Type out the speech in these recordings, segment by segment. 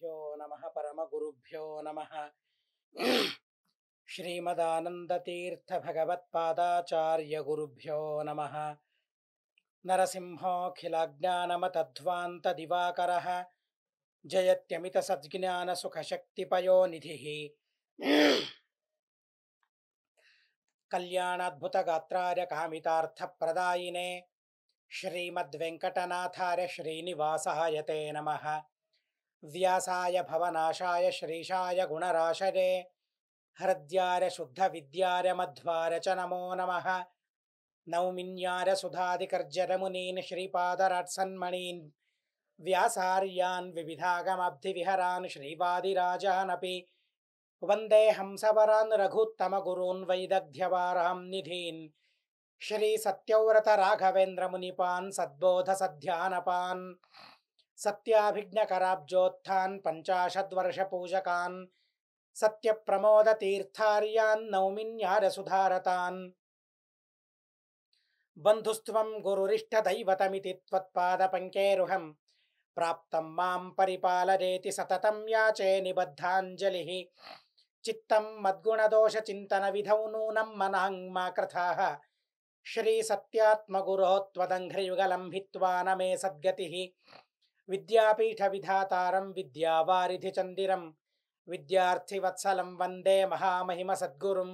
గురుభ్యో నమః పరమగురుభ్యో నమః. శ్రీమదానందతీర్థ భగవత్పాదాచార్య గురుభ్యో నమః. నరసింహోऽఖిలజ్ఞానమతధ్వాంత దివాకరః జయత్యమిత సద్జ్ఞాన సుఖ శక్తిపయో నిధిః. కళ్యాణాద్భుత గాత్రార్య కామితార్థ ప్రదాయినే శ్రీమద్వెంకటనాథార్య శ్రీనివాసాయ తే నమః. వ్యాసాయ భవనాశాయ శ్రీశాయ గుణరాశరే హృద్యార్య శుద్ధ విద్యార్య మధ్వార్య చ నమో నమః. నౌమిన్యార్య సుధాదికర్జరమునీన్ శ్రీపాదరాట్సన్మణీన్ వ్యాసార్యాన్ వివిధాగమబ్ధి విహరాన్ శ్రీవాదిరాజానపి వందే హంసవరాన్ రఘుత్తమ గురూన్ వైదగ్ధ్యవారాం నిధీన్ శ్రీ సత్యవ్రత రాఘవేంద్ర మునిపాన్ సద్బోధ సధ్యానపాన్ సత్యాభిజ్ఞకరాబ్జోత్థాన్ పంచాశద్వర్ష పూజకాన్ సత్యప్రమోద తీర్థార్యాన్ నౌమిన్యార సుధారతాన్. బంధుస్త్వం గురురిష్టదైవతమితి త్వత్పాద పంకేరుహం ప్రాప్తం మాం పరిపాలయేతి సతతం యాచే నిబద్ధాంజలిః. చిత్తం మద్గుణదోష చింతన విధౌ నూనం మనాంగ్మా కృథాః శ్రీ సత్యాత్మగురో త్వదంఘ్రియుగలం హిత్వా న మే సద్గతిః. విద్యాపీఠ విధాతారం విద్యావారిధి చందిరం విద్యార్థివత్సలం వందే మహామహిమ సద్గురుం.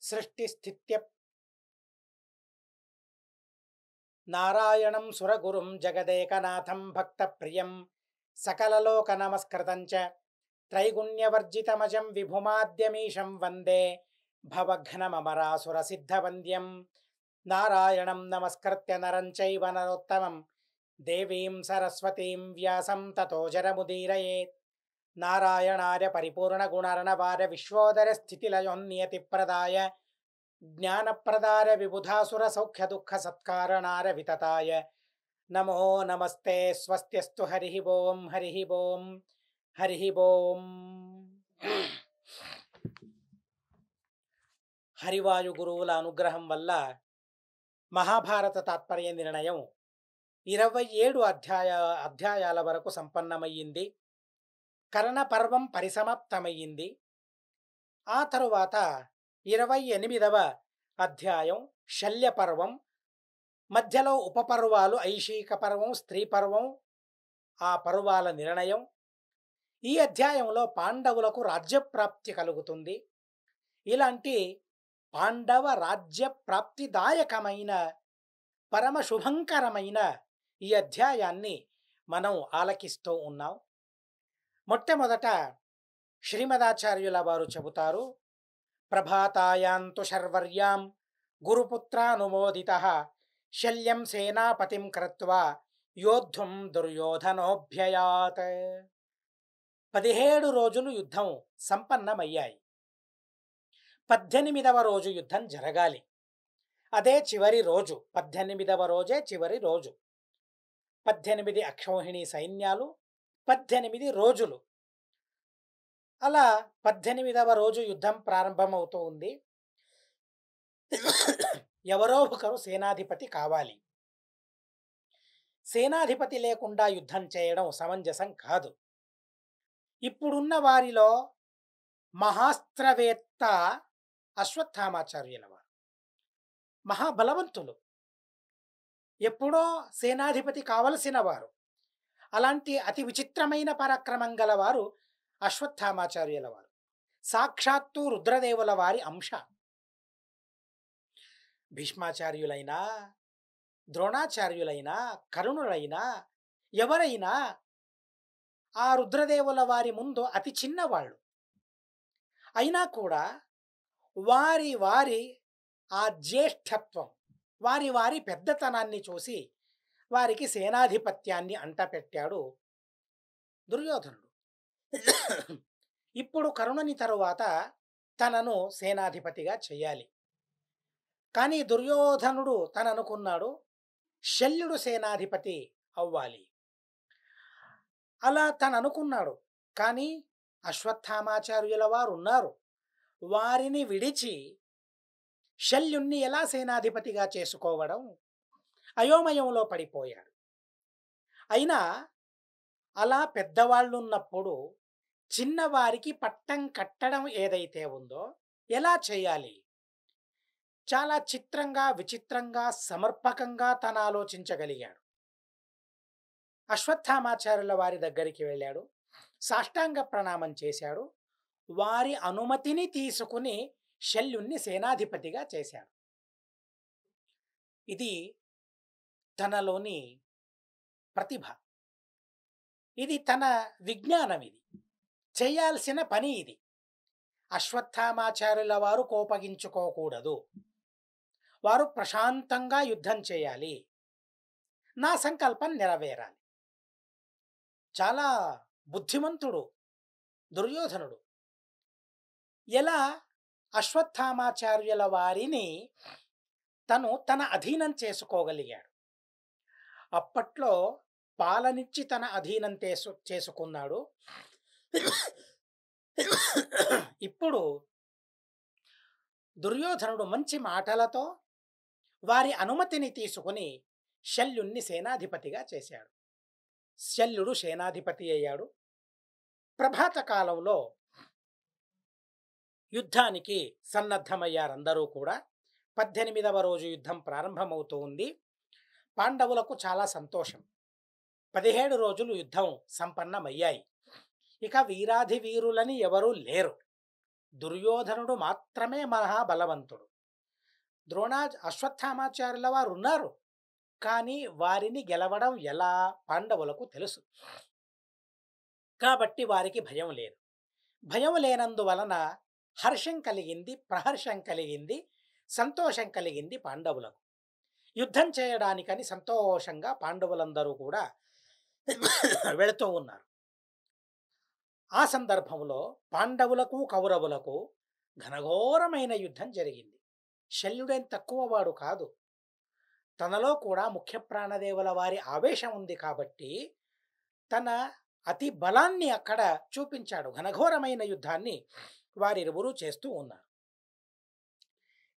సృష్టిస్థిత్య నారాయణం సురగురుం జగదేకనాథం భక్తప్రియం సకలలోక నమస్కృతం చ త్రైగుణ్యవర్జితమజం విభుమాద్యమీశం వందే భవఘ్నమమరాసురసిద్ధవంద్యం. నారాయణం నమస్కృత్య నరం చైవ నరోత్తమం దేవీం సరస్వతీం వ్యాసం తతో జరముదీరయేత్. నారాయణార్య పరిపూర్ణగుణర్ణవార విశ్వోదర స్థితిలయోన్నియతిప్రదాయ జ్ఞానప్రదాయ విబుధాసుర సౌఖ్య దుఃఖ సత్కారణార వితతాయ నమో నమస్తే. స్వస్త్యస్తు హరి ఓం హరి ఓం హరి ఓం. హరివాయు గురువుల అనుగ్రహం వల్ల మహాభారత తాత్పర్య నిర్ణయం 27 అధ్యాయాల వరకు సంపన్నమయ్యింది. కర్ణ పర్వం పరిసమాప్తమయ్యింది. ఆ తరువాత 28వ అధ్యాయం శల్య పర్వం, మధ్యలో ఉపపర్వాలు ఐశిక పర్వం, స్త్రీ పర్వం, ఆ పర్వాల నిర్ణయం. ఈ అధ్యాయంలో పాండవులకు రాజ్యప్రాప్తి కలుగుతుంది. ఇలాంటి పాండవ రాజ్య ప్రాప్తిదాయకమైన పరమ శుభంకరమైన ఈ అధ్యాయాన్ని మనం ఆలకిస్తూ ఉన్నాం. మొట్టమొదట శ్రీమదాచార్యుల వారు చెబుతారు, ప్రభాతాయాంతు శర్వర్యాం గురుపుత్రానుమోదితః శల్యం సేనాపతిం కృత్వా యోద్ధుం దుర్యోధనోభ్యయాత్. 17 రోజులు యుద్ధం సంపన్నమయ్యాయి. 18వ రోజు యుద్ధం జరగాలి. అదే చివరి రోజు. 18వ రోజే చివరి రోజు. 18 అక్షౌహిణి సైన్యాలు, 18 రోజులు. అలా 18వ రోజు యుద్ధం ప్రారంభమవుతూ ఉంది. ఎవరో ఒకరు సేనాధిపతి కావాలి. సేనాధిపతి లేకుండా యుద్ధం చేయడం సమంజసం కాదు. ఇప్పుడున్న వారిలో మహాస్త్రవేత్త అశ్వత్థామాచార్యుల వారు మహాబలవంతులు, ఎప్పుడో సేనాధిపతి కావలసిన వారు. అలాంటి అతి విచిత్రమైన పరాక్రమం గలవారు అశ్వత్థామాచార్యుల వారు. సాక్షాత్తు రుద్రదేవుల వారి అంశ. భీష్మాచార్యులైనా, ద్రోణాచార్యులైనా, కరుణులైనా, ఎవరైనా ఆ రుద్రదేవుల వారి ముందు అతి చిన్నవాళ్ళు. అయినా కూడా వారి వారి ఆ జ్యేష్ఠత్వం, వారి వారి పెద్దతనాన్ని చూసి వారికి సేనాధిపత్యాన్ని అంటపెట్టాడు దుర్యోధనుడు. ఇప్పుడు కరుణని తరువాత తనను సేనాధిపతిగా చెయ్యాలి. కానీ దుర్యోధనుడు తననుకున్నాడు శల్యుడు సేనాధిపతి అవ్వాలి. అలా తననుకున్నాడు. కానీ అశ్వత్థామాచార్యుల వారు ఉన్నారు. వారిని విడిచి శల్యుణ్ణి ఎలా సేనాధిపతిగా చేసుకోవడం? అయోమయంలో పడిపోయాడు. అయినా అలా పెద్దవాళ్ళున్నప్పుడు చిన్నవారికి పట్టం కట్టడం ఏదైతే ఉందో ఎలా చేయాలి? చాలా చిత్రంగా, విచిత్రంగా, సమర్పకంగా తను ఆలోచించగలిగాడు. అశ్వత్థామాచార్యుల వారి దగ్గరికి వెళ్ళాడు. సాష్టాంగ ప్రణామం చేశాడు. వారి అనుమతిని తీసుకుని శల్యుణ్ణి సేనాధిపతిగా చేశాడు. ఇది తనలోని ప్రతిభ. ఇది తన విజ్ఞానం ఇది. చేయాల్సిన పని ఇది. అశ్వత్థామాచార్యుల వారు కోపగించుకోకూడదు. వారు ప్రశాంతంగా యుద్ధం చేయాలి. నా సంకల్పం నెరవేరాలి. చాలా బుద్ధిమంతుడు దుర్యోధనుడు. ఎలా అశ్వత్థామాచార్యుల వారిని తన అధీనం చేసుకోగలిగాడు. అప్పట్లో పాలనిచ్చి తన అధీనం చేసుకున్నాడు. ఇప్పుడు దుర్యోధనుడు మంచి మాటలతో వారి అనుమతిని తీసుకుని శల్యుణ్ణి సేనాధిపతిగా చేశాడు. శల్యుడు సేనాధిపతి అయ్యాడు. ప్రభాత కాలంలో యుద్ధానికి సన్నద్ధమయ్యారందరూ కూడా. 18వ రోజు యుద్ధం ప్రారంభమవుతూ ఉంది. పాండవులకు చాలా సంతోషం. 17 రోజులు యుద్ధం సంపన్నమయ్యాయి. ఇక వీరాధి వీరులని ఎవరూ లేరు. దుర్యోధనుడు మాత్రమే మహాబలవంతుడు. అశ్వత్థామాచార్యుల వారు ఉన్నారు. కానీ వారిని గెలవడం ఎలా పాండవులకు తెలుసు. కాబట్టి వారికి భయం లేదు. భయం లేనందువలన హర్షం కలిగింది, ప్రహర్షం కలిగింది, సంతోషం కలిగింది పాండవులకు. యుద్ధం చేయడానికని సంతోషంగా పాండవులందరూ కూడా వెళుతూ ఉన్నారు. ఆ సందర్భంలో పాండవులకు కౌరవులకు ఘనఘోరమైన యుద్ధం జరిగింది. శల్యుడేం తక్కువవాడు కాదు. తనలో కూడా ముఖ్య ప్రాణదేవుల వారి ఆవేశం ఉంది కాబట్టి తన అతి బలాన్ని అక్కడ చూపించాడు. ఘనఘోరమైన యుద్ధాన్ని వారిరువురు చేస్తూ ఉన్నారు.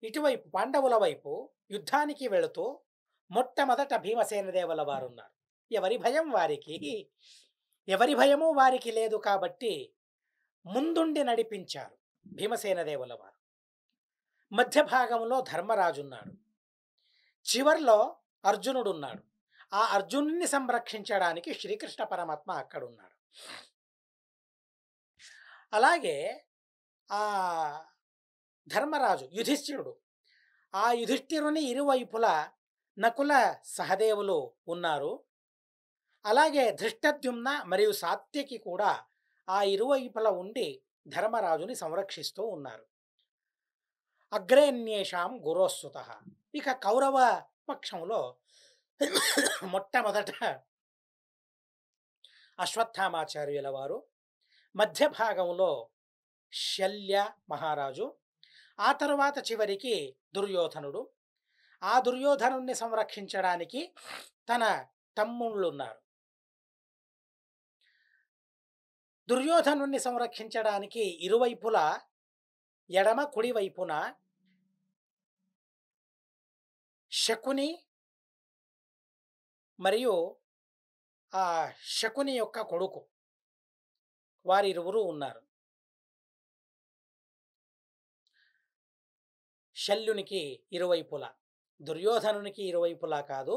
ఇటువైపు పాండవుల వైపు యుద్ధానికి వెళుతూ మొట్టమొదట భీమసేన దేవుల వారు ఉన్నారు. ఎవరి భయం వారికి, ఎవరి భయము వారికి లేదు కాబట్టి ముందుండి నడిపించారు భీమసేన దేవుల వారు. మధ్య భాగంలో ధర్మరాజున్నాడు. చివర్లో అర్జునుడున్నాడు. ఆ అర్జునుడిని సంరక్షించడానికి శ్రీకృష్ణ పరమాత్మ అక్కడున్నాడు. అలాగే ఆ ధర్మరాజు యుధిష్ఠిరుడు, ఆ యుధిష్ఠిరుని ఇరువైపులా నకుల సహదేవులు ఉన్నారు. అలాగే ధృష్టద్యుమ్న మరియు సాత్యకి కూడా ఆ ఇరువైపులా ఉండి ధర్మరాజుని సంరక్షిస్తూ ఉన్నారు. అగ్రేణ్యేషాం గురోస్సుత. ఇక కౌరవ పక్షంలో మొట్టమొదట అశ్వత్థామాచార్యుల వారు, మధ్య భాగంలో శల్య మహారాజు, ఆ తరువాత చివరికి దుర్యోధనుడు. ఆ దుర్యోధనుణ్ణి సంరక్షించడానికి తన తమ్ముళ్ళున్నారు. దుర్యోధనుణ్ణి సంరక్షించడానికి ఇరువైపులా ఎడమ కుడి వైపున శకుని మరియు ఆ శకుని యొక్క కొడుకు వారిరువురు ఉన్నారు. శల్యునికి ఇరువైపులా, దుర్యోధనునికి ఇరువైపులా కాదు,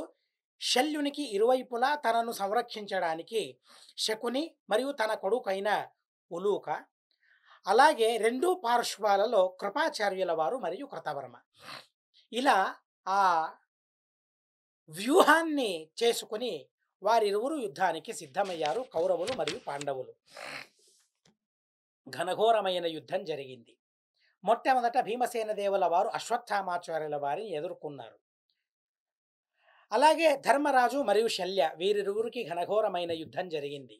శల్యునికి ఇరువైపులా తనను సంరక్షించడానికి శకుని మరియు తన కొడుకైన ఉలూక, అలాగే రెండు పార్శ్వాలలో కృపాచార్యుల వారు మరియు కృతవర్మ. ఇలా ఆ వ్యూహాన్ని చేసుకుని వారిరువురు యుద్ధానికి సిద్ధమయ్యారు, కౌరవులు మరియు పాండవులు. ఘనఘోరమైన యుద్ధం జరిగింది. మొట్టమొదట భీమసేన దేవుల వారు అశ్వత్థామాచార్యుల వారిని ఎదుర్కొన్నారు. అలాగే ధర్మరాజు మరియు శల్య వీరిరువురికి ఘనఘోరమైన యుద్ధం జరిగింది.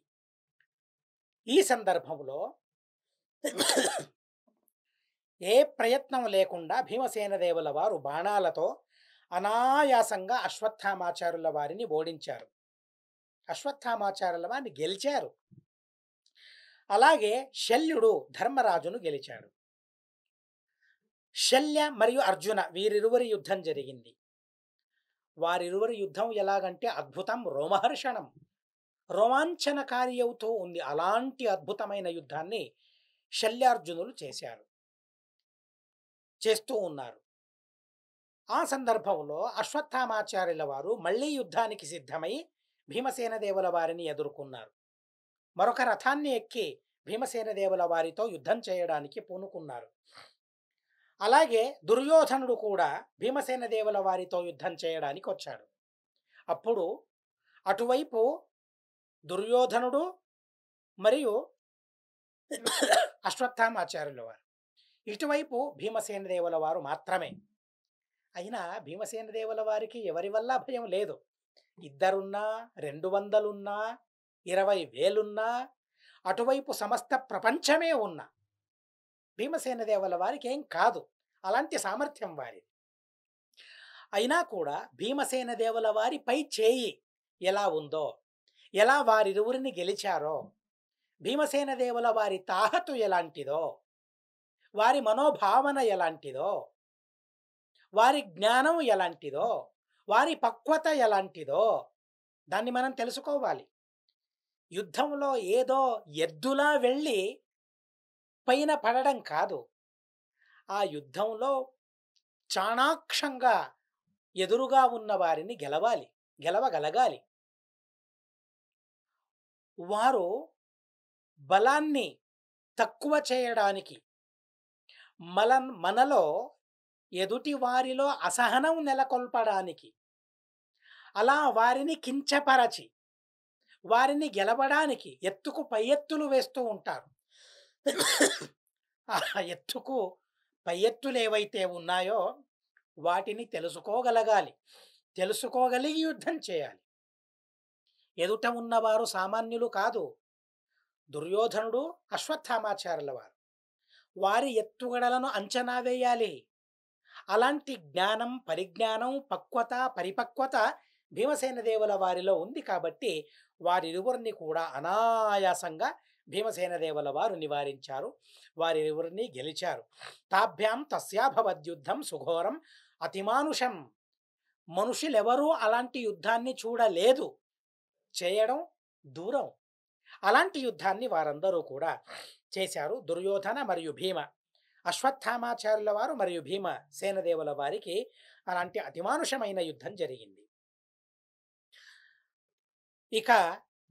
ఈ సందర్భంలో ఏ ప్రయత్నం లేకుండా భీమసేన దేవుల వారు బాణాలతో అనాయాసంగా అశ్వత్థామాచార్యుల వారిని ఓడించారు. అశ్వత్థామాచార్యుల వారిని గెలిచారు. అలాగే శల్యుడు ధర్మరాజును గెలిచాడు. శల్య మరియు అర్జున వీరిరువురి యుద్ధం జరిగింది. వారిరువురి యుద్ధం ఎలాగంటే అద్భుతం, రోమహర్షణం. రోమాంచనకారి అవుతూ ఉంది. అలాంటి అద్భుతమైన యుద్ధాన్ని శల్యార్జునులు చేస్తూ ఉన్నారు. ఆ సందర్భంలో అశ్వత్థామాచార్యుల వారు మళ్ళీ యుద్ధానికి సిద్ధమై భీమసేన దేవుల వారిని ఎదుర్కొన్నారు. మరొక రథాన్ని ఎక్కి భీమసేన దేవుల వారితో యుద్ధం చేయడానికి పూనుకున్నారు. అలాగే దుర్యోధనుడు కూడా భీమసేన దేవుల వారితో యుద్ధం చేయడానికి వచ్చాడు. అప్పుడు అటువైపు దుర్యోధనుడు మరియు అశ్వత్థామాచార్యుల వారు, ఇటువైపు భీమసేన దేవుల వారు మాత్రమే. అయినా భీమసేన దేవుల వారికి ఎవరి వల్ల భయం లేదు. ఇద్దరున్నా, 200 ఉన్నా, 20,000 ఉన్నా, అటువైపు సమస్త ప్రపంచమే ఉన్నా భీమసేన దేవుల వారికి ఏం కాదు. అలాంటి సామర్థ్యం వారిది. అయినా కూడా భీమసేన దేవుల వారి పై చేయి ఎలా ఉందో, ఎలా వారిరువురిని గెలిచారో, భీమసేన దేవుల వారి తాహతు ఎలాంటిదో, వారి మనోభావన ఎలాంటిదో, వారి జ్ఞానం ఎలాంటిదో, వారి పక్వత ఎలాంటిదో దాన్ని మనం తెలుసుకోవాలి. యుద్ధంలో ఏదో ఎద్దులా వెళ్ళి పైన పడడం కాదు. ఆ యుద్ధంలో చాణాక్షంగా ఎదురుగా ఉన్న వారిని గెలవగలగాలి. వారు బలాన్ని తక్కువ చేయడానికి, మనలో ఎదుటి వారిలో అసహనం నెలకొల్పడానికి, అలా వారిని కించపరచి వారిని గెలవడానికి ఎత్తుకు పై ఎత్తులు వేస్తూ ఉంటారు. ఆ ఎత్తుకు పై ఎత్తులు ఏవైతే ఉన్నాయో వాటిని తెలుసుకోగలిగి యుద్ధం చేయాలి. ఎదుట ఉన్నవారు సామాన్యులు కాదు. దుర్యోధనుడు, అశ్వత్థామాచార్యుల వారు, వారి ఎత్తుగడలను అంచనా వేయాలి. అలాంటి జ్ఞానం, పరిజ్ఞానం, పక్వత, పరిపక్వత భీమసేన దేవుల వారిలో ఉంది. కాబట్టి వారిరువురిని కూడా అనాయాసంగా భీమసేన దేవుల వారు నివారించారు. వారిరువురిని గెలిచారు. తాభ్యాం తస్యాభవద్యుద్ధం సుఘోరం అతిమానుషం. మనుషులెవరూ అలాంటి యుద్ధాన్ని చూడలేదు. చేయడం దూరం. అలాంటి యుద్ధాన్ని వారందరూ కూడా చేశారు. దుర్యోధన మరియు భీమ, అశ్వత్థామాచార్యుల వారు మరియు భీమ సేనదేవుల వారికి అలాంటి అతిమానుషమైన యుద్ధం జరిగింది. ఇక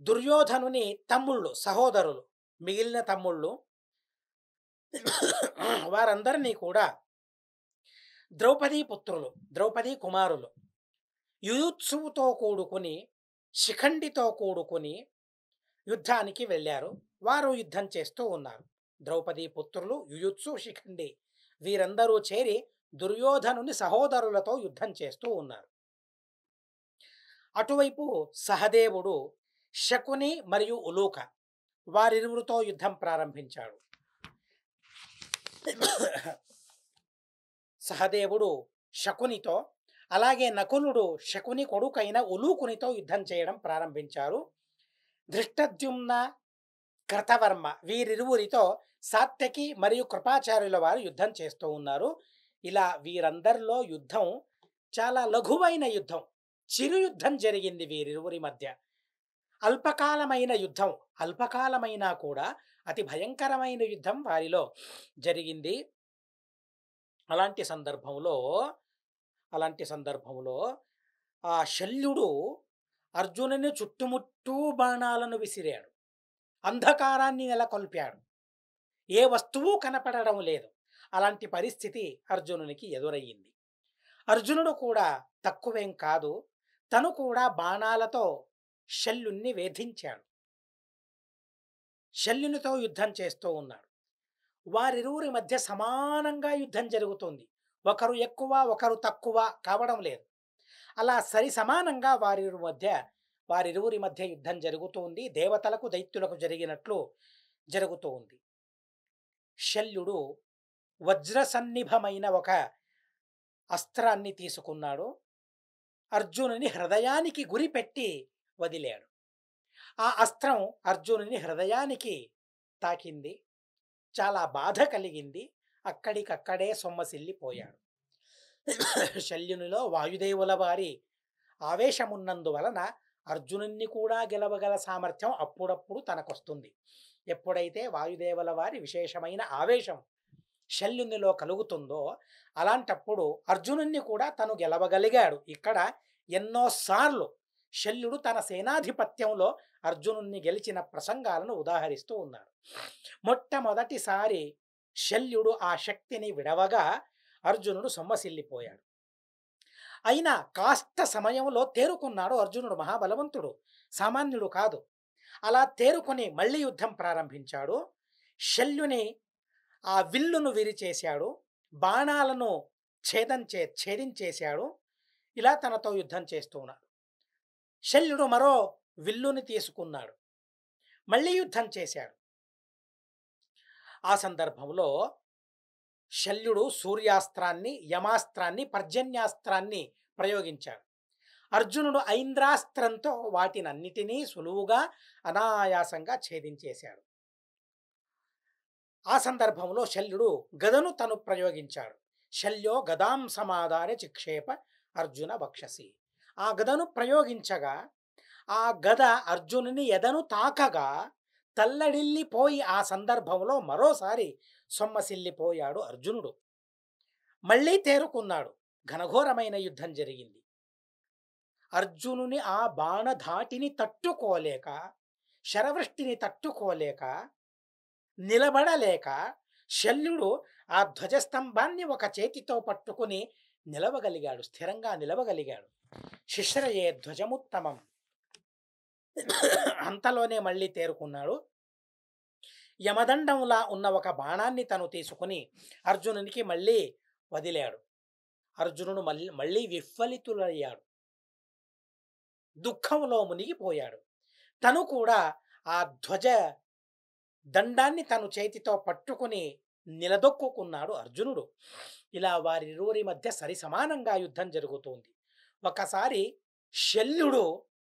దుర్యోధనుని తమ్ముళ్ళు, సహోదరులు, మిగిలిన తమ్ముళ్ళు వారందరినీ కూడా ద్రౌపదీ కుమారులు యుయుత్సువుతో కూడుకుని, శిఖండితో కూడుకుని యుద్ధానికి వెళ్ళారు. వారు యుద్ధం చేస్తూ ఉన్నారు. ద్రౌపదీ పుత్రులు యుయుత్సు, శిఖండి వీరందరూ చేరి దుర్యోధనుని సహోదరులతో యుద్ధం చేస్తూ ఉన్నారు. అటువైపు సహదేవుడు శకుని మరియు ఉలూక వారిరువురితో యుద్ధం ప్రారంభించాడు. సహదేవుడు శకునితో, అలాగే నకులుడు శకుని కొడుకైన ఉలూకునితో యుద్ధం చేయడం ప్రారంభించారు. ధృష్టద్యుమ్న, కృతవర్మ వీరిరువురితో సాత్యకి మరియు కృపాచార్యుల వారు యుద్ధం చేస్తూ ఉన్నారు. ఇలా వీరందరిలో యుద్ధం చాలా లఘువైన యుద్ధం, చిరు యుద్ధం జరిగింది వీరిరువురి మధ్య. అల్పకాలమైన యుద్ధం, అల్పకాలమైనా కూడా అతి భయంకరమైన యుద్ధం వారిలో జరిగింది. అలాంటి సందర్భంలో ఆ శల్యుడు అర్జునుని చుట్టుముట్టూ బాణాలను విసిరాడు. అంధకారాన్ని నెలకొల్పాడు. ఏ వస్తువు కనపడడం లేదు. అలాంటి పరిస్థితి అర్జునునికి ఎదురయ్యింది. అర్జునుడు కూడా తక్కువేం కాదు. తను కూడా బాణాలతో శల్యుణ్ణి వేధించాడు. శల్యునితో యుద్ధం చేస్తూ ఉన్నాడు. వారిరువురి మధ్య సమానంగా యుద్ధం జరుగుతుంది. ఒకరు ఎక్కువ, ఒకరు తక్కువ కావడం లేదు. అలా సరి సమానంగా వారిరువురి మధ్య యుద్ధం జరుగుతుంది. దేవతలకు దైత్యులకు జరిగినట్లు జరుగుతూ ఉంది. శల్యుడు వజ్రసన్నిభమైన ఒక అస్త్రాన్ని తీసుకున్నాడు. అర్జునుని హృదయానికి గురిపెట్టి వదిలాడు. ఆ అస్త్రం అర్జునుని హృదయానికి తాకింది. చాలా బాధ కలిగింది. అక్కడికక్కడే సొమ్మసిల్లిపోయాడు. శల్యునిలో వాయుదేవుల వారి ఆవేశమున్నందువలన అర్జునుడిని కూడా గెలవగల సామర్థ్యం అప్పుడప్పుడు తనకొస్తుంది. ఎప్పుడైతే వాయుదేవుల వారి విశేషమైన ఆవేశం శల్యునిలో కలుగుతుందో అలాంటప్పుడు అర్జునుడిని కూడా తను గెలవగలిగాడు. ఇక్కడ ఎన్నోసార్లు శల్యుడు తన సేనాధిపత్యంలో అర్జునుడిని గెలిచిన ప్రసంగాలను ఉదాహరిస్తూ ఉన్నారు. మొట్టమొదటిసారి శల్యుడు ఆ శక్తిని విడవగా అర్జునుడు సొమ్మసిల్లిపోయాడు. అయినా కాస్త సమయంలో తేరుకున్నాడు అర్జునుడు. మహాబలవంతుడు, సామాన్యుడు కాదు. అలా తేరుకొని మళ్ళీ యుద్ధం ప్రారంభించాడు. శల్యుని ఆ విల్లును విరిచేశాడు, బాణాలను ఛేదించేశాడు. ఇలా తనతో యుద్ధం చేస్తూ ఉన్నాడు. శల్యుడు మరో విల్లుని తీసుకున్నాడు, మళ్ళీ యుద్ధం చేశాడు. ఆ సందర్భంలో శల్యుడు సూర్యాస్త్రాన్ని, యమాస్త్రాన్ని, పర్జన్యాస్త్రాన్ని ప్రయోగించాడు. అర్జునుడు ఐంద్రాస్త్రంతో వాటినన్నిటినీ సులువుగా అనాయాసంగా ఛేదించేశాడు. ఆ సందర్భంలో శల్యుడు గదను తను ప్రయోగించాడు. శల్యో గదాం సమాధాన చిక్షేప అర్జున వక్షసి. ఆ గదను ప్రయోగించగా ఆ గద అర్జునుని ఎదను తాకగా తల్లడిల్లిపోయి ఆ సందర్భంలో మరోసారి సొమ్మసిల్లిపోయాడు అర్జునుడు. మళ్ళీ తేరుకున్నాడు. ఘనఘోరమైన యుద్ధం జరిగింది. అర్జునుని ఆ బాణధాటిని తట్టుకోలేక, శరవృష్టిని తట్టుకోలేక, నిలబడలేక శల్యుడు ఆ ధ్వజస్తంభాన్ని ఒక చేతితో పట్టుకుని నిలవగలిగాడు, స్థిరంగా నిలవగలిగాడు. శిశ్రయే ధ్వజముత్తమం. అంతలోనే మళ్ళీ తేరుకున్నాడు. యమదండంలా ఉన్న ఒక బాణాన్ని తను తీసుకుని అర్జునునికి మళ్ళీ వదిలాడు. అర్జునుడు మళ్ళీ విఫలితులయ్యాడు, దుఃఖంలో మునిగిపోయాడు. తను కూడా ఆ ధ్వజ దండాన్ని తను చేతితో పట్టుకుని నిలదొక్కుకున్నాడు అర్జునుడు. ఇలా వారిరువురి మధ్య సరి సమానంగా యుద్ధం జరుగుతోంది. ఒకసారి శల్యుడు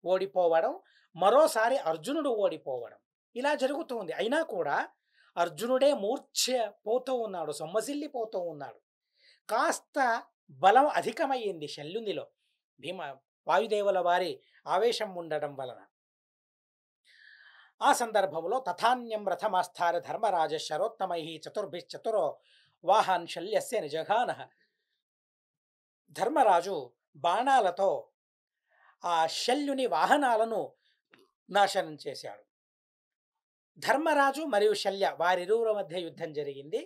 ఓడిపోవడం, మరోసారి అర్జునుడు ఓడిపోవడం, ఇలా జరుగుతోంది. అయినా కూడా అర్జునుడే మూర్ఛ పోతూ ఉన్నాడు, సొమ్మసిల్లిపోతూ ఉన్నాడు. కాస్త బలం అధికమయ్యింది శల్యునిలో, వాయుదేవుల వారి ఆవేశం ఉండడం వలన. ఆ సందర్భంలో తథాన్యం రథమాస్థార ధర్మరాజ శరోత్తమై చతుర్భిశ్చతురో వాహాన్ శల్యస్య నిజఘాన. ధర్మరాజు బాణాలతో ఆ శల్యుని వాహనాలను నాశనం చేశాడు. ధర్మరాజు మరియు శల్య వారిరువుల మధ్య యుద్ధం జరిగింది.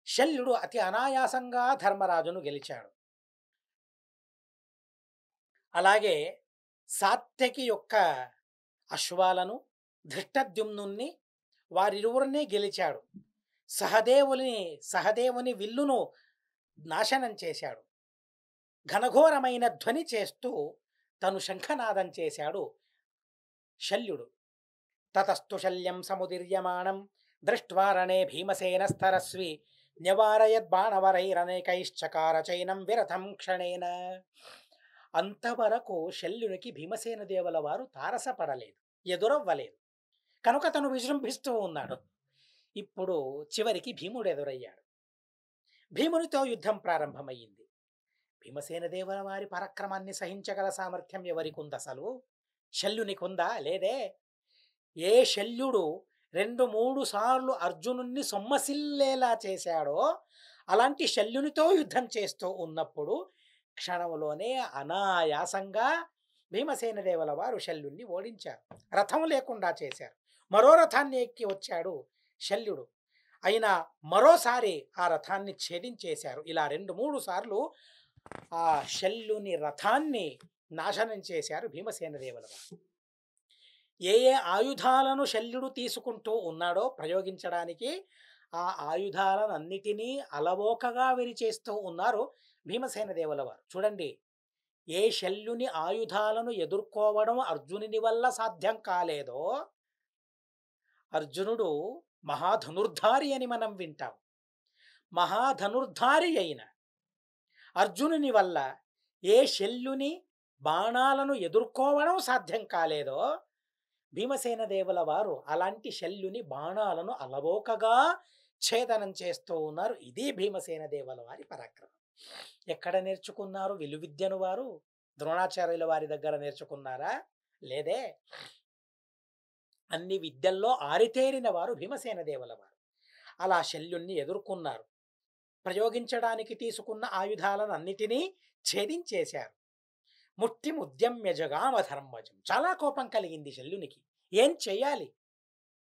శల్యుడు అతి అనాయాసంగా ధర్మరాజును గెలిచాడు. అలాగే సాత్యకి యొక్క అశ్వాలను, ధృష్టద్యుమ్నుని వారిరువురిని గెలిచాడు. సహదేవుని విల్లును నాశనం చేశాడు. ఘనఘోరమైన ధ్వని చేస్తూ తను శంఖనాదం చేశాడు శల్యుడు. తతస్తు శల్యం సముదీర్యమాణం దృష్ట్వారణే భీమసేనస్తరస్వి న్యవారయద్బాణవరైరనేకైశ్చకార చైనం విరథం క్షణేన. అంతవరకు శల్యునికి భీమసేన దేవుల వారు తారసపడలేదు, ఎదురవ్వలేదు. కనుక తను విజృంభిస్తూ ఉన్నాడు. ఇప్పుడు చివరికి భీముడు ఎదురయ్యాడు. భీమునితో యుద్ధం ప్రారంభమయ్యింది. భీమసేన దేవుల వారి పరాక్రమాన్ని సహించగల సామర్థ్యం ఎవరికి ఉంది? అసలు శల్యునికి ఉందా? లేదే. ఏ శల్యుడు 2-3 సార్లు అర్జునుణ్ణి సొమ్మసిల్లేలా చేశాడో అలాంటి శల్యునితో యుద్ధం చేస్తూ ఉన్నప్పుడు క్షణంలోనే అనాయాసంగా భీమసేన దేవుల వారు శల్యుణ్ణి ఓడించారు. రథం లేకుండా చేశారు. మరో రథాన్ని ఎక్కి వచ్చాడు శల్యుడు. అయినా మరోసారి ఆ రథాన్ని ఛేదించేశారు. ఇలా 2-3 సార్లు ఆ శల్యుని రథాన్ని నాశనం చేశారు భీమసేన దేవుల వారు. ఏ ఆయుధాలను శల్యుడు తీసుకుంటూ ఉన్నాడో ప్రయోగించడానికి ఆ ఆయుధాలన్నిటినీ అలవోకగా విరిచేస్తూ ఉన్నారు భీమసేన దేవుల వారు. చూడండి, ఏ శల్యుని ఆయుధాలను ఎదుర్కోవడం అర్జునుని వల్ల సాధ్యం కాలేదో, అర్జునుడు మహాధనుర్ధారి అని మనం వింటాం. మహాధనుర్ధారి అయిన అర్జునుని వల్ల ఏ శల్యుని బాణాలను ఎదుర్కోవడం సాధ్యం కాలేదో, భీమసేన దేవుల వారు అలాంటి శల్యుని బాణాలను అలవోకగా ఛేదనం చేస్తూ ఉన్నారు. ఇది భీమసేన దేవుల వారి పరాక్రమం. ఎక్కడ నేర్చుకున్నారు విలువిద్యను? వారు ద్రోణాచార్యుల వారి దగ్గర నేర్చుకున్నారా? లేదే. అన్ని విద్యల్లో ఆరితేరిన వారు భీమసేన దేవుల వారు. అలా శల్యుణ్ణి ఎదుర్కొన్నారు. ప్రయోగించడానికి తీసుకున్న ఆయుధాలను అన్నిటినీ ఛేదించేశారు. ముట్టి ముద్యమ్య జగామ ధర్మజం. చాలా కోపం కలిగింది శల్యునికి. ఏం చెయ్యాలి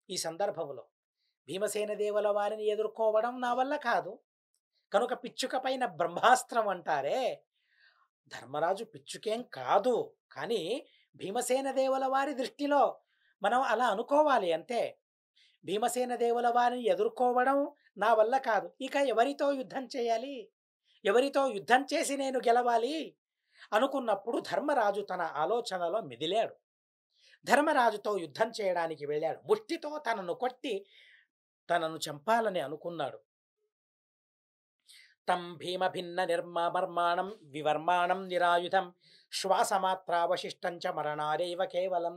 ఈ సందర్భంలో? భీమసేన దేవుల వారిని ఎదుర్కోవడం నా వల్ల కాదు. కనుక పిచ్చుక పైన బ్రహ్మాస్త్రం అంటారే, ధర్మరాజు పిచ్చుకేం కాదు. కానీ భీమసేన దేవుల వారి దృష్టిలో మనం అలా అనుకోవాలి అంతే. భీమసేన దేవుల వారిని ఎదుర్కోవడం నా వల్ల కాదు. ఇక ఎవరితో యుద్ధం చేయాలి? ఎవరితో యుద్ధం చేసి నేను గెలవాలి అనుకున్నప్పుడు ధర్మరాజు తన ఆలోచనలో మెదిలాడు. ధర్మరాజుతో యుద్ధం చేయడానికి వెళ్ళాడు. ముష్టితో తనను కొట్టి తనను చంపాలని అనుకున్నాడు. తం భీమ భిన్న మర్మాణం వివర్మాణం నిరాయుధం శ్వాసమాత్రావశిష్టం చ మరణారేవ కేవలం.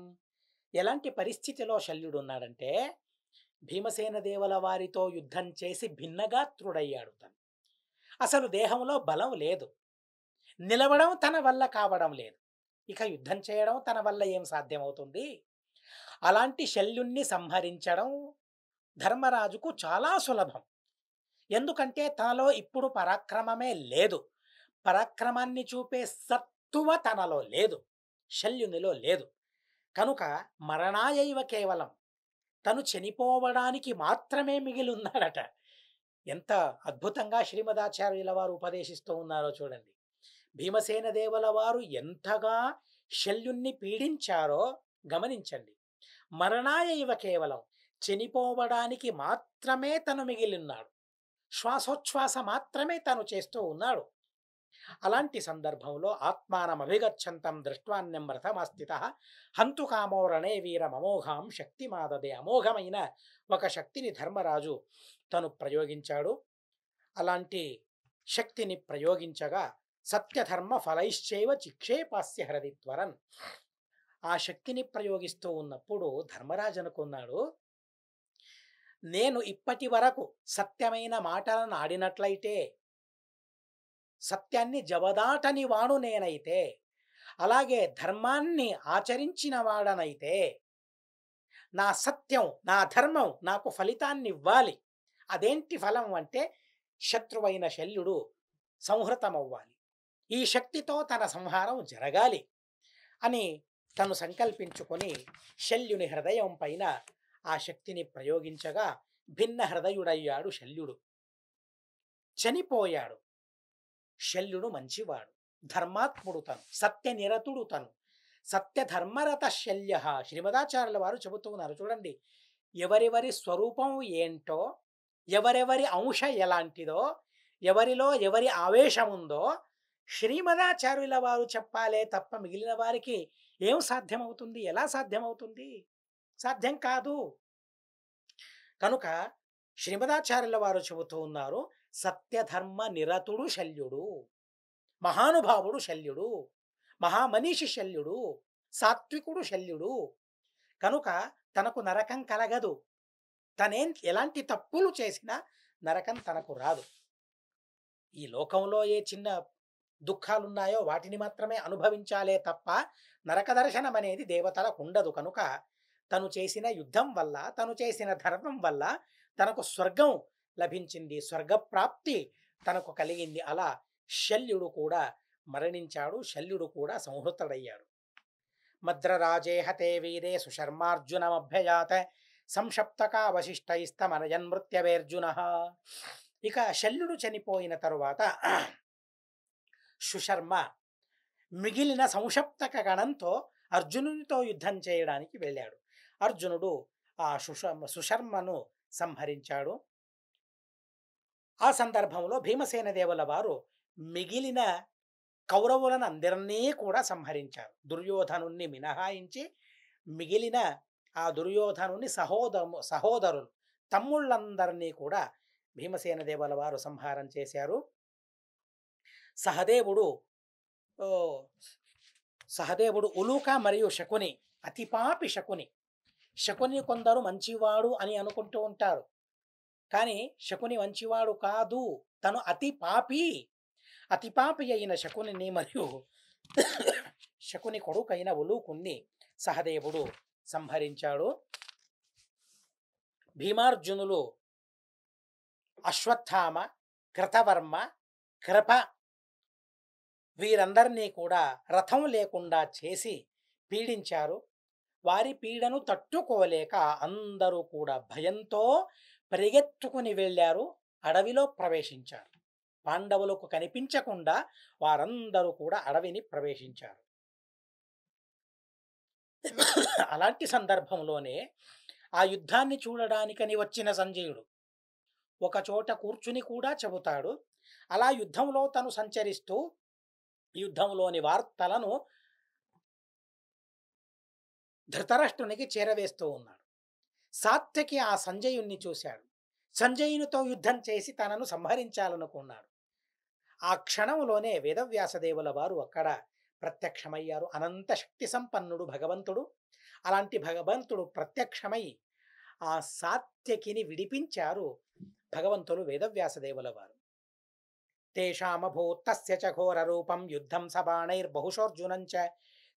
ఎలాంటి పరిస్థితిలో శల్యుడున్నాడంటే, భీమసేన దేవుల వారితో యుద్ధం చేసి భిన్నగాత్రుడయ్యాడు. తను అసలు దేహంలో బలం లేదు. నిలవడం తన వల్ల కావడం లేదు. ఇక యుద్ధం చేయడం తన వల్ల ఏం సాధ్యమవుతుంది? అలాంటి శల్యుణ్ణి సంహరించడం ధర్మరాజుకు చాలా సులభం. ఎందుకంటే తనలో ఇప్పుడు పరాక్రమమే లేదు. పరాక్రమాన్ని చూపే సత్తువ తనలో లేదు, శల్యునిలో లేదు. కనుక మరణాయైవ కేవలం, తను చనిపోవడానికి మాత్రమే మిగిలి ఉన్నాడట. ఎంత అద్భుతంగా శ్రీమదాచార్యుల వారు ఉపదేశిస్తూ ఉన్నారో చూడండి. భీమసేన దేవుల వారు ఎంతగా శల్యుణ్ణి పీడించారో గమనించండి. మరణాయైవ కేవలం, చనిపోవడానికి మాత్రమే తను మిగిలి ఉన్నాడు. శ్వాసోచ్ఛ్వాస మాత్రమే తను చేస్తూ ఉన్నాడు. అలాంటి సందర్భంలో ఆత్మానం అభిగచ్చంతం దృష్ట్వాన్యమృతమాస్థిత హంతు కామోరణే వీరమమోఘాం శక్తి మాదదే. అమోఘమైన ఒక శక్తిని ధర్మరాజు తను ప్రయోగించాడు. అలాంటి శక్తిని ప్రయోగించగా సత్యధర్మ ఫలైశ్చైవ చిక్షేపాస్య హృది త్వరన్. ఆ శక్తిని ప్రయోగిస్తూ ఉన్నప్పుడు ధర్మరాజు అనుకున్నాడు, నేను ఇప్పటి వరకు సత్యమైన మాటలను ఆడినట్లయితే, సత్యాన్ని జవదాటని వాడు నేనైతే, అలాగే ధర్మాన్ని ఆచరించిన వాడనైతే, నా సత్యం నా ధర్మం నాకు ఫలితాన్ని ఇవ్వాలి. అదేంటి ఫలం అంటే, శత్రువైన శల్యుడు సంహృతమవ్వాలి, ఈ శక్తితో తన సంహారం జరగాలి అని తను సంకల్పించుకొని శల్యుని హృదయం పైన ఆ శక్తిని ప్రయోగించగా భిన్న హృదయుడయ్యాడు శల్యుడు. చనిపోయాడు. శల్యుడు మంచివాడు, ధర్మాత్ముడు, తను సత్యనిరతుడు, తను సత్యధర్మరత శల్య. శ్రీమదాచార్యుల వారు చెబుతూ ఉన్నారు చూడండి, ఎవరెవరి స్వరూపం ఏంటో, ఎవరెవరి అంశ ఎలాంటిదో, ఎవరిలో ఎవరి ఆవేశం ఉందో శ్రీమదాచార్యుల వారు చెప్పాలే తప్ప మిగిలిన వారికి ఏం సాధ్యమవుతుంది? ఎలా సాధ్యమవుతుంది? సాధ్యం కాదు. కనుక శ్రీమదాచార్యుల వారు చెబుతూ ఉన్నారు, సత్యధర్మ నిరతుడు శల్యుడు, మహానుభావుడు శల్యుడు, మహామనీషి శల్యుడు, సాత్వికుడు శల్యుడు. కనుక తనకు నరకం కలగదు. ఎలాంటి తప్పులు చేసినా నరకం తనకు రాదు. ఈ లోకంలో ఏ చిన్న దుఃఖాలున్నాయో వాటిని మాత్రమే అనుభవించాలే తప్ప నరక దర్శనం అనేది దేవతలకు ఉండదు. కనుక తను చేసిన యుద్ధం వల్ల, తను చేసిన ధర్మం వల్ల తనకు స్వర్గం లభించింది, స్వర్గప్రాప్తి తనకు కలిగింది. అలా శల్యుడు కూడా మరణించాడు, శల్యుడు కూడా సంహృతుడయ్యాడు. మద్రరాజే హతే వీరే సుశర్మార్జునమభ్యయాత సంక్షప్తకావశిష్టైస్తమనయన్మృత్యవేర్జున. ఇక శల్యుడు చనిపోయిన తరువాత సుశర్మ మిగిలిన సంక్షప్తక గణంతో అర్జునునితో యుద్ధం చేయడానికి వెళ్ళాడు. అర్జునుడు ఆ సుశర్మను సంహరించాడు. ఆ సందర్భంలో భీమసేన దేవుల వారు మిగిలిన కౌరవులను అందరినీ కూడా సంహరించారు. దుర్యోధనుణ్ణి మినహాయించి మిగిలిన ఆ దుర్యోధనుని సహోదరులు తమ్ముళ్ళందరినీ కూడా భీమసేన దేవుల వారు సంహారం చేశారు. సహదేవుడు ఉలూక మరియు శకుని, అతిపాపి శకుని కొందరు మంచివాడు అని అనుకుంటూ ఉంటారు, కానీ శకుని మంచివాడు కాదు, తను అతిపాపి అయిన శకుని మరియు శకుని కొడుకైన ఉలూకుణ్ణి సహదేవుడు సంహరించాడు. భీమార్జునులు అశ్వత్థామ, కృతవర్మ, కృప వీరందరినీ కూడా రథం లేకుండా చేసి పీడించారు. వారి పీడను తట్టుకోలేక అందరూ కూడా భయంతో పరిగెత్తుకుని వెళ్ళారు, అడవిలో ప్రవేశించారు. పాండవులకు కనిపించకుండా వారందరూ కూడా అడవిని ప్రవేశించారు. అలాంటి సందర్భంలోనే ఆ యుద్ధాన్ని చూడడానికని వచ్చిన సంజయుడు ఒక చోట కూర్చుని కూడా చెబుతాడు. అలా యుద్ధంలో తను సంచరిస్తూ యుద్ధంలోని వార్తలను ధృతరాష్ట్రునికి చేరవేస్తూ ఉన్నాడు. సాత్యకి ఆ సంజయుణ్ణి చూశాడు. సంజయునితో యుద్ధం చేసి తనను సంహరించాలనుకున్నాడు. ఆ క్షణంలోనే వేదవ్యాసదేవుల వారు అక్కడ ప్రత్యక్షమయ్యారు. అనంత శక్తి సంపన్నుడు భగవంతుడు. అలాంటి భగవంతుడు ప్రత్యక్షమై ఆ సాత్యకిని విడిపించారు భగవంతులు వేదవ్యాసదేవుల వారు. తేషామభూత్ తస్య చ ఘోర రూపం యుద్ధం సబాణైర్బహుశోర్జునంచ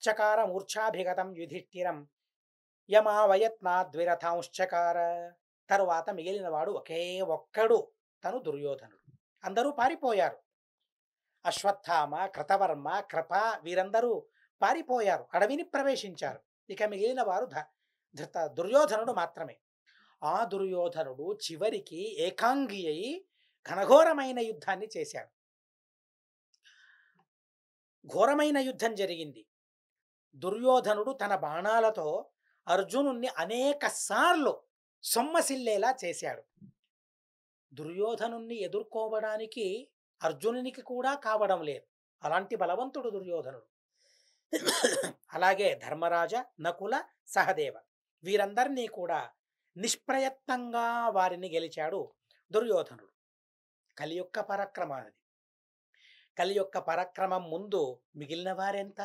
చకార మూర్ఛాభిగతం యుధిష్ఠిరం యమావయత్నాద్విరథాంశ్చకార. తరువాత మిగిలిన వాడు ఒకే ఒక్కడు, తను దుర్యోధనుడు. అందరూ పారిపోయారు. అశ్వత్థామ, కృతవర్మ, కృప వీరందరూ పారిపోయారు, అడవిని ప్రవేశించారు. ఇక మిగిలిన వారు దుర్యోధనుడు మాత్రమే. ఆ దుర్యోధనుడు చివరికి ఏకాంగి అయి ఘనఘోరమైన యుద్ధాన్ని చేశాడు. ఘోరమైన యుద్ధం జరిగింది. దుర్యోధనుడు తన బాణాలతో అర్జునుణ్ణి అనేక సార్లు సొమ్మసిల్లేలా చేశాడు. దుర్యోధనుణ్ణి ఎదుర్కోవడానికి అర్జునునికి కూడా కావడం లేదు. అలాంటి బలవంతుడు దుర్యోధనుడు. అలాగే ధర్మరాజ, నకుల, సహదేవ వీరందరినీ కూడా నిష్ప్రయత్నంగా వారిని గెలిచాడు దుర్యోధనుడు. కలి యొక్క పరాక్రమం అది. కలి యొక్క పరాక్రమం ముందు మిగిలిన వారెంత?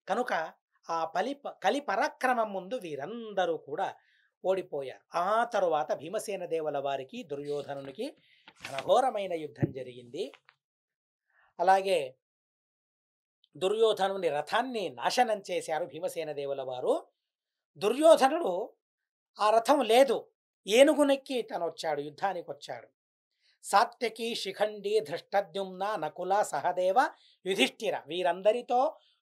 కనుక ఆ కలి పరాక్రమం ముందు వీరందరూ కూడా ఓడిపోయారు. ఆ తరువాత భీమసేన దేవుల వారికి దుర్యోధనునికి ఘనఘోరమైన యుద్ధం జరిగింది. అలాగే దుర్యోధనుని రథాన్ని నాశనం చేశారు భీమసేన దేవుల వారు. దుర్యోధనుడు ఆ రథం లేదు, ఏనుగునెక్కి తను వచ్చాడు, యుద్ధానికి వచ్చాడు. సాత్యకి, శిఖండి, ధృష్టద్యుమ్న, నకుల, సహదేవ, యుధిష్ఠిర వీరందరితో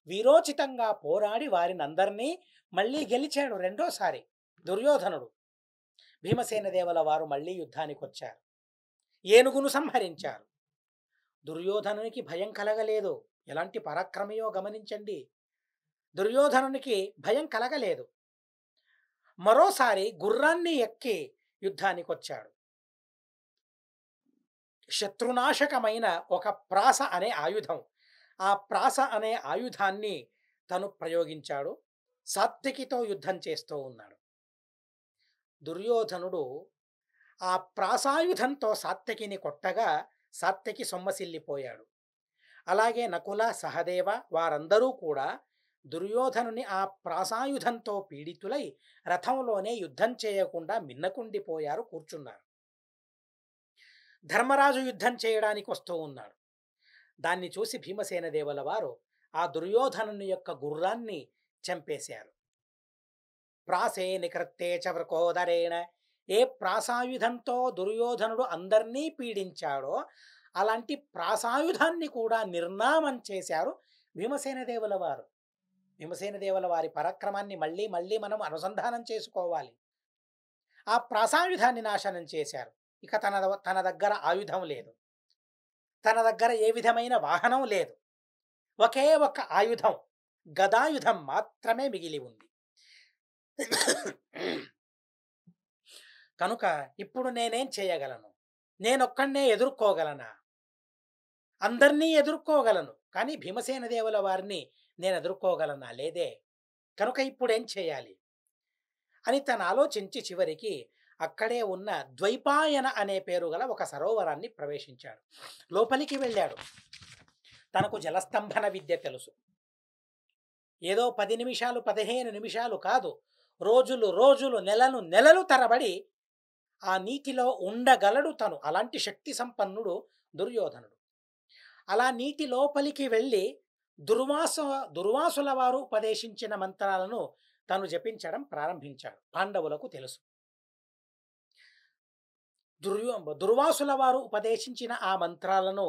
వీరోచితంగా పోరాడి వారిని అందరినీ మళ్ళీ గెలిచాడు రెండోసారి దుర్యోధనుడు. భీమసేన దేవుల వారు మళ్ళీ యుద్ధానికి వచ్చారు, ఏనుగును సంహరించారు. దుర్యోధనునికి భయం కలగలేదు. ఎలాంటి పరాక్రమయో గమనించండి. దుర్యోధనునికి భయం కలగలేదు. మరోసారి గుర్రాన్ని ఎక్కి యుద్ధానికి వచ్చాడు. శత్రునాశకమైన ఒక ప్రాస అనే ఆయుధం, ఆ ప్రాస అనే ఆయుధాన్ని తను ప్రయోగించాడు. సాత్యకితో యుద్ధం చేస్తూ ఉన్నాడు. దుర్యోధనుడు ఆ ప్రాసాయుధంతో సాత్యకిని కొట్టగా సాత్యకి సొమ్మసిల్లిపోయాడు. అలాగే నకుల, సహదేవ వారందరూ కూడా దుర్యోధనుని ఆ ప్రాసాయుధంతో పీడితులై రథంలోనే యుద్ధం చేయకుండా మిన్నకుండిపోయారు, కూర్చున్నారు. ధర్మరాజు యుద్ధం చేయడానికి వస్తూ ఉన్నాడు. దాన్ని చూసి భీమసేన దేవుల వారు ఆ దుర్యోధనుని యొక్క గుర్రాన్ని చంపేశారు. ప్రాసే నికృత్తే చ వృకోదరేణ. ఏ ప్రాసాయుధంతో దుర్యోధనుడు అందరినీ పీడించాడో అలాంటి ప్రాసాయుధాన్ని కూడా నిర్నామం చేశారు భీమసేన దేవుల వారు. భీమసేన దేవుల వారి పరాక్రమాన్ని మళ్ళీ మళ్ళీ మనం అనుసంధానం చేసుకోవాలి. ఆ ప్రాసాయుధాన్ని నాశనం చేశారు. ఇక తన దగ్గర ఆయుధం లేదు, తన దగ్గర ఏ విధమైన వాహనం లేదు. ఒకే ఒక ఆయుధం, గదాయుధం మాత్రమే మిగిలి ఉంది. కనుక ఇప్పుడు నేనేం చేయగలను? నేనొక్కడే ఎదుర్కోగలనా? అందరినీ ఎదుర్కోగలను, కానీ భీమసేన దేవుల వారిని నేను ఎదుర్కోగలనా? లేదే. కనుక ఇప్పుడేం చేయాలి అని తను ఆలోచించి చివరికి అక్కడే ఉన్న ద్వైపాయన అనే పేరు గల ఒక సరోవరాన్ని ప్రవేశించాడు. లోపలికి వెళ్ళాడు. తనకు జలస్తంభన విద్య తెలుసు. ఏదో 10 నిమిషాలు 15 నిమిషాలు కాదు, రోజులు రోజులు, నెలలు నెలలు తరబడి ఆ నీటిలో ఉండగలడు తను. అలాంటి శక్తి సంపన్నుడు దుర్యోధనుడు. అలా నీటి లోపలికి వెళ్ళి దుర్వాస దుర్వాసుల వారు ఉపదేశించిన మంత్రాలను తను జపించడం ప్రారంభించాడు. పాండవులకు తెలుసు. దుర్వాసుల వారు ఉపదేశించిన ఆ మంత్రాలను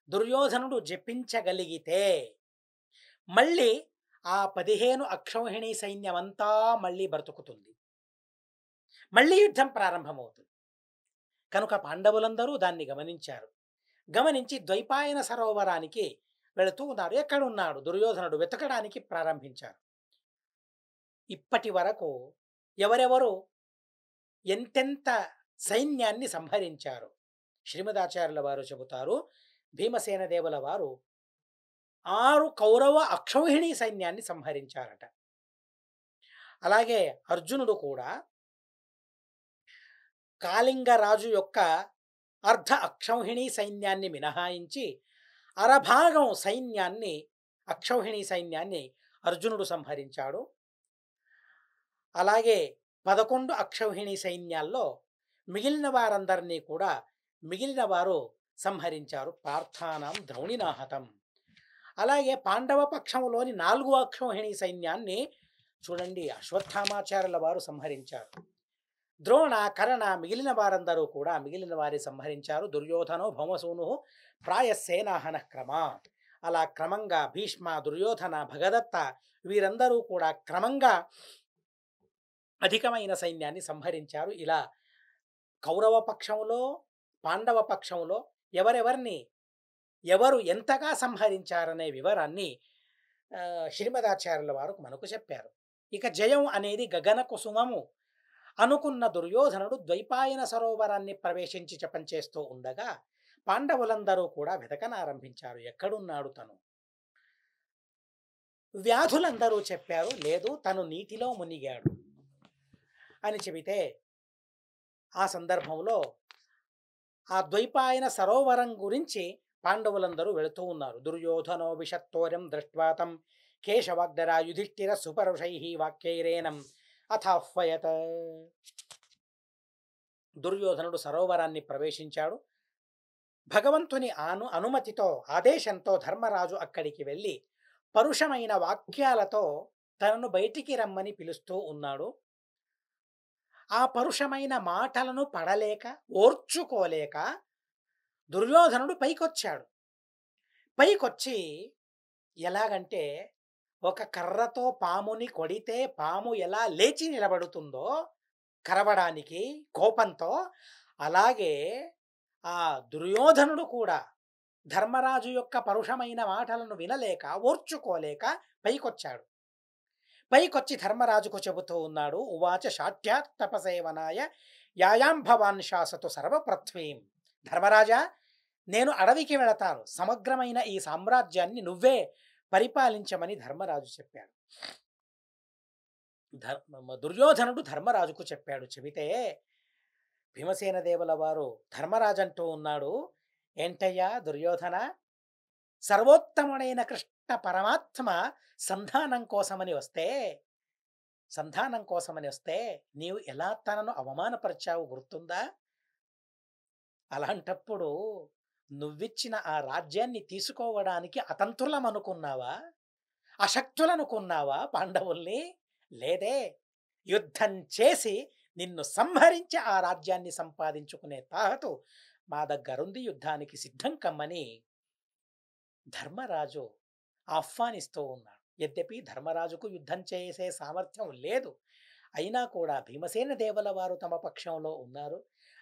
దుర్యోధనుడు జపించగలిగితే మళ్ళీ ఆ 15 అక్షౌహిణీ సైన్యమంతా మళ్ళీ బ్రతుకుతుంది. మళ్ళీ యుద్ధం ప్రారంభమవుతుంది. కనుక పాండవులందరూ దాన్ని గమనించారు. గమనించి ద్వైపాయన సరోవరానికి వెళుతూ ఉన్నారు. ఎక్కడున్నాడు దుర్యోధనుడు వెతకడానికి ప్రారంభించారు. ఇప్పటి వరకు ఎవరెవరు ఎంతెంత సైన్యాన్ని సంహరించారు. శ్రీమదాచార్యుల వారు చెబుతారు, భీమసేన దేవుల వారు 6 కౌరవ అక్షౌహిణీ సైన్యాన్ని సంహరించారట. అలాగే అర్జునుడు కూడా కాళింగరాజు యొక్క అర్ధ అక్షౌహిణీ సైన్యాన్ని మినహాయించి అరభాగం సైన్యాన్ని అక్షౌహిణీ సైన్యాన్ని అర్జునుడు సంహరించాడు. అలాగే 11 అక్షౌహిణీ సైన్యాల్లో మిగిలిన వారందరినీ కూడా మిగిలిన వారు సంహరించారు. పార్థానాం ద్రౌణినాహతం. అలాగే పాండవ పక్షంలోని 4 అక్షౌహిణీ సైన్యాన్ని చూడండి అశ్వత్థామాచార్యుల వారు సంహరించారు. ద్రోణ కర్ణ మిగిలిన వారందరూ కూడా మిగిలిన వారి సంహరించారు. దుర్యోధనో భౌమసూను ప్రాయస్సేనాహన క్రమ. అలా క్రమంగా భీష్మ, దుర్యోధన, భగదత్త వీరందరూ కూడా క్రమంగా అధికమైన సైన్యాన్ని సంహరించారు. ఇలా కౌరవ పక్షంలో పాండవ పక్షంలో ఎవరు ఎంతగా సంహరించారనే వివరాన్ని శ్రీమదాచార్యుల వారు మనకు చెప్పారు. ఇక జయం అనేది గగన కుసుమము అనుకున్న దుర్యోధనుడు ద్వైపాయన సరోవరాన్ని ప్రవేశించి జపం చేస్తూ ఉండగా పాండవులందరూ కూడా వెతకనారంభించారు. ఎక్కడున్నాడు తను? వ్యాధులందరూ చెప్పారు, లేదు తను నీటిలో మునిగాడు అని చెబితే ఆ సందర్భంలో ఆ ద్వైపాయన సరోవరం గురించి పాండవులందరూ వెళుతూ ఉన్నారు. దుర్యోధనో విషత్తోరం దృష్ట్వాతం కేశవాగ్ధర యుధిష్ఠిర సుపరుషై వాక్యైరేనం అథాహ్వయత. దుర్యోధనుడు సరోవరాన్ని ప్రవేశించాడు. భగవంతుని అనుమతితో ఆదేశంతో ధర్మరాజు అక్కడికి వెళ్ళి పరుషమైన వాక్యాలతో తనను బయటికి రమ్మని పిలుస్తూ ఉన్నాడు. ఆ పరుషమైన మాటలను పడలేక ఓర్చుకోలేక దుర్యోధనుడు పైకొచ్చాడు. పైకొచ్చి ఎలాగంటే ఒక కర్రతో పాముని కొడితే పాము ఎలా లేచి నిలబడుతుందో కరవడానికి కోపంతో, అలాగే ఆ దుర్యోధనుడు కూడా ధర్మరాజు యొక్క పరుషమైన మాటలను వినలేక ఓర్చుకోలేక పైకొచ్చాడు. పైకొచ్చి ధర్మరాజుకు చెబుతూ ఉన్నాడు. ఉవాచ శాఠ్యాత్ తపసేవనాయ యాయాం భవాన్ శాసతు సర్వపృథ్వీం. ధర్మరాజా, నేను అడవికి వెళతాను, సమగ్రమైన ఈ సామ్రాజ్యాన్ని నువ్వే పరిపాలించమని ధర్మరాజు చెప్పాడు. దుర్యోధనుడు ధర్మరాజుకు చెప్పాడు. చెబితే భీమసేన దేవుల వారు ధర్మరాజంటూ ఉన్నాడు, ఏంటయ్యా దుర్యోధన, సర్వోత్తముడైన కృష్ణ పరమాత్మ సంధానం కోసమని వస్తే నీవు ఎలా తనను అవమానపరిచావు గుర్తుందా? అలాంటప్పుడు నువ్విచ్చిన ఆ రాజ్యాన్ని తీసుకోవడానికి అతంత్రులమనుకున్నావా? అశక్తులనుకున్నావా పాండవుల్ని? లేదే, యుద్ధం చేసి నిన్ను సంహరించి ఆ రాజ్యాన్ని సంపాదించుకునే తాహతు మా దగ్గరుంది, యుద్ధానికి సిద్ధం కమ్మని ధర్మరాజు ఆహ్వానిస్తూ ఉన్నాడు. యద్యపి ధర్మరాజుకు యుద్ధం చేసే సామర్థ్యం లేదు, అయినా కూడా భీమసేన దేవుల వారు తమ పక్షంలో ఉన్నారు.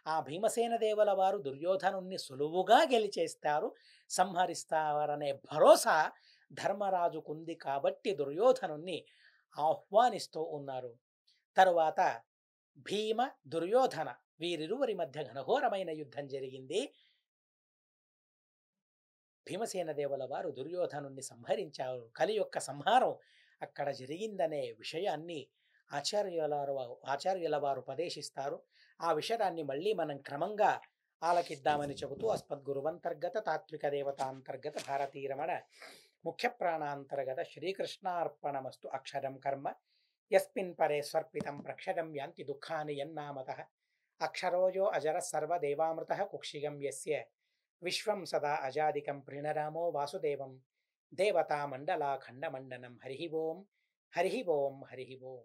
ఆ భీమసేన దేవుల వారు దుర్యోధనుణ్ణి సులువుగా గెలిచేస్తారు, సంహరిస్తారనే భరోసా ధర్మరాజుకుంది కాబట్టి దుర్యోధనుణ్ణి ఆహ్వానిస్తూ ఉన్నారు. తరువాత భీమ దుర్యోధన వీరిరువురి మధ్య ఘనఘోరమైన యుద్ధం జరిగింది. భీమసేన దేవుల వారు దుర్యోధనుణ్ణి సంహరించారు. కలి యొక్క సంహారం అక్కడ జరిగిందనే విషయాన్ని ఆచార్యుల వారు ఉపదేశిస్తారు. ఆ విషయాన్ని మళ్ళీ మనం క్రమంగా ఆలకిద్దామని చెబుతూ అస్మద్గురువంతర్గత తాత్విక దేవతాంతర్గత భారతీరమణ ముఖ్య ప్రాణాంతర్గత శ్రీకృష్ణార్పణమస్తు. అక్షరం కర్మ యస్మిన్ పరే స్వర్పితం ప్రక్షరం యాంతి దుఃఖాని యన్నామతః అక్షరోజో అజర సర్వదేవామృతః కుక్షిగం యస్య విశ్వం సదా అజాదికం ప్రణరామో వాసుదేవం దేవతా మండలాఖండ మండనం. హరి ఓం, హరి ఓం, హరి ఓం.